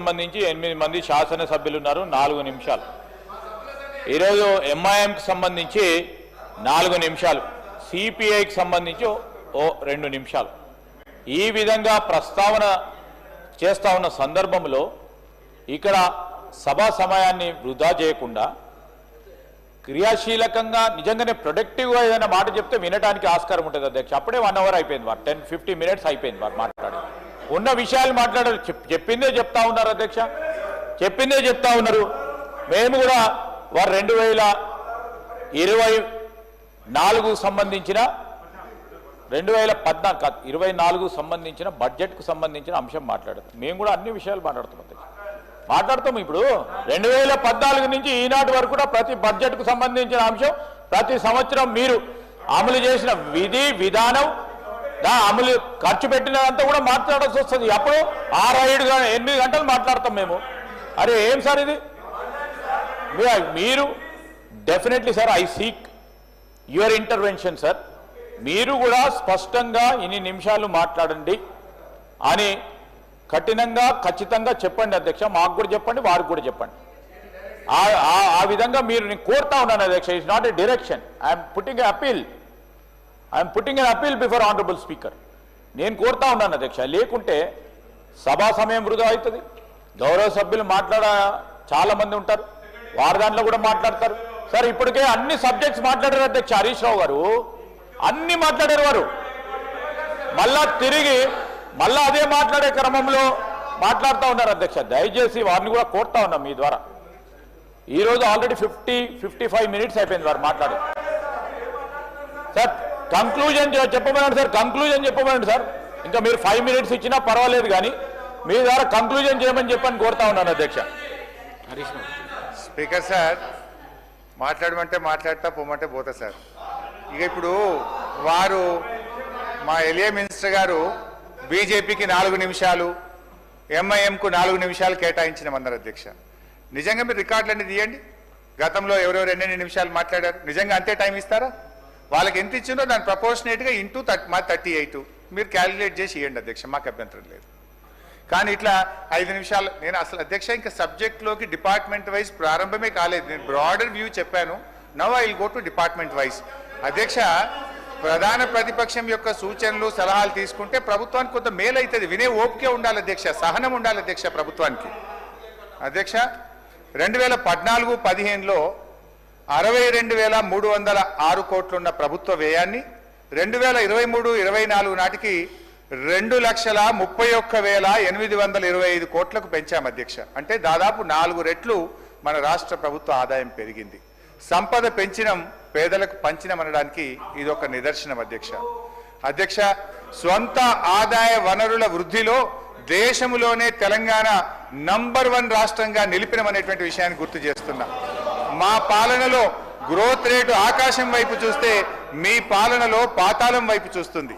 సంబంధించి 8 మంది శాసనసభ్యులు ఉన్నారు 4 నిమిషాలు. ఈరోజు ఎంఐఎంకి సంబంధించి 4 నిమిషాలు, సిపిఐకి సంబంధించి 2 నిమిషాలు. ఈ విధంగా ప్రస్తావన చేస్తా ఉన్న సందర్భంలో ఇక్కడ సభా సమయాన్ని వృధా చేయకుండా క్రియాశీలకంగా నిజంగానే ప్రొడక్టివ్గా ఏదైనా మాట చెప్తే వినడానికి ఆస్కారం ఉంటుంది అధ్యక్ష. అప్పుడే 1 అవర్ అయిపోయింది, వారు 10-15 మినిట్స్ అయిపోయింది వారు మాట్లాడి ఉన్న విషయాలు మాట్లాడారు. చెప్పిందే చెప్తా ఉన్నారు అధ్యక్ష, చెప్పిందే చెప్తా ఉన్నారు. మేము కూడా వారు 2024 సంబంధించిన 2014 సంబంధించిన బడ్జెట్కు సంబంధించిన అంశం మాట్లాడతాం. మేము కూడా అన్ని విషయాలు మాట్లాడుతాం అధ్యక్ష, మాట్లాడతాం. ఇప్పుడు 2014 నుంచి ఈనాటి వరకు కూడా ప్రతి బడ్జెట్కు సంబంధించిన అంశం ప్రతి సంవత్సరం మీరు అమలు చేసిన విధి విధానం అమలు ఖర్చు పెట్టినంతా కూడా మాట్లాడాల్సి వస్తుంది. అప్పుడు 6-8 గంటలు మాట్లాడతాం మేము. అరే ఏం సార్ ఇది? మీరు definitely sir, I seek your intervention sir. మీరు కూడా స్పష్టంగా ఇన్ని నిమిషాలు మాట్లాడండి అని కఠినంగా ఖచ్చితంగా చెప్పండి అధ్యక్ష. మాకు కూడా చెప్పండి, వారికి కూడా చెప్పండి. ఆ విధంగా మీరు నేను కోరుతా ఉన్నాను అధ్యక్ష. It's not a direction. I'm putting an appeal before honourable speaker. నేను కోరుతా ఉన్నాను అధ్యక్ష. లేకుంటే సభా సమయం వృధా అవుతుంది. గౌరవ సభ్యులు చాలా మంది ఉంటారు, వారి దాంట్లో కూడా మాట్లాడతారు. సార్ ఇప్పటికే అన్ని సబ్జెక్ట్స్ మాట్లాడారు అధ్యక్ష. హరీష్ రావు గారు అన్ని మాట్లాడారు. వారు తిరిగి అదే మాట్లాడే క్రమంలో మాట్లాడుతూ ఉన్నారు అధ్యక్ష. దయచేసి వారిని కూడా కోరుతా ఉన్నాం మీ ద్వారా. ఈరోజు ఆల్రెడీ 50-55 మినిట్స్ అయిపోయింది వారు మాట్లాడి. సార్ కంక్లూజన్ చెప్పమనండి సార్, కంక్లూజన్ చెప్పమనండి సార్. ఇంకా మీరు 5 మినిట్స్ ఇచ్చినా పర్వాలేదు, కానీ మీ ద్వారా కంక్లూజన్ చేయమని చెప్పని కోరుతా ఉన్నాను అధ్యక్ష. స్పీకర్ సార్, మాట్లాడమంటే మాట్లాడతా, పోమంటే పోతా సార్. ఇక ఇప్పుడు వారు మా ఎలియా మినిస్టర్ గారు బీజేపీకి 4 నిమిషాలు, ఎంఐఎంకు 4 నిమిషాలు కేటాయించినమన్నారు అధ్యక్ష. నిజంగా మీరు రికార్డులన్నీ తీయండి. గతంలో ఎవరెవరు ఎన్ని నిమిషాలు మాట్లాడారు, నిజంగా అంతే టైం ఇస్తారా? వాళ్ళకి ఎంత ఇచ్చిందో దాని ప్రపోర్షనేట్గా ఇంటూ 38 మీరు క్యాలిక్యులేట్ చేసి ఇవ్వండి అధ్యక్ష, మాకు అభ్యంతరం లేదు. కానీ ఇట్లా 5 నిమిషాలు నేను అసలు అధ్యక్ష ఇంకా సబ్జెక్ట్లోకి డిపార్ట్మెంట్ వైజ్ ప్రారంభమే కాలేదు. నేను బ్రాడర్ వ్యూ చెప్పాను. Now I will go to department wise. అధ్యక్ష, ప్రధాన ప్రతిపక్షం యొక్క సూచనలు సలహాలు తీసుకుంటే ప్రభుత్వానికి కొంత మేలు అవుతుంది. వినే ఓపికే ఉండాలి అధ్యక్ష, సహనం ఉండాలి అధ్యక్ష ప్రభుత్వానికి. అధ్యక్ష, 2014-15లో 62,306 కోట్లున్న ప్రభుత్వ వ్యయాన్ని 2023-24 నాటికి 2,31,825 కోట్లకు పెంచాం అధ్యక్ష. అంటే దాదాపు 4 రెట్లు మన రాష్ట్ర ప్రభుత్వ ఆదాయం పెరిగింది. సంపద పెంచినం, పేదలకు పంచినం అనడానికి ఇది ఒక నిదర్శనం అధ్యక్ష. అధ్యక్ష, స్వంత ఆదాయ వనరుల వృద్ధిలో దేశంలోనే తెలంగాణ నంబర్ 1 రాష్ట్రంగా నిలిపినమనేటువంటి విషయాన్ని గుర్తు చేస్తున్నా. మా పాలనలో గ్రోత్ రేటు ఆకాశం వైపు చూస్తే మీ పాలనలో పాతాళం వైపు చూస్తుంది.